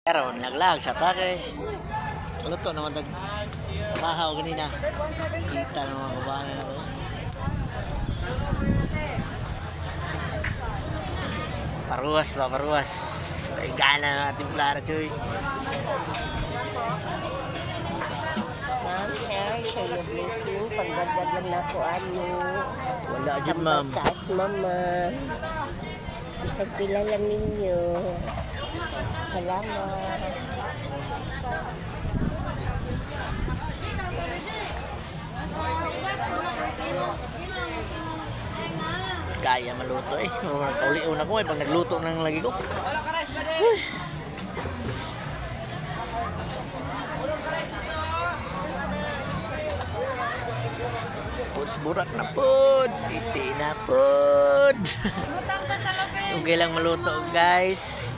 Karon naglag sa take. Luto naman dag mahaw ganina. Kita naman babae na ko. Paruwas ba, paruwas. Ay gana ng ating Clara Choy. Ma'am, sir, share your blessing. Pagdagdag lang na po ano. Wala dyan ma'am. Taas, mama. Isang pila lang ninyo. Salamat. Kaya maluto eh. Kauli-una ko eh pag nagluto ng lagi ko. Puts burak na pod. Iti na pod. Okay lang maluto guys.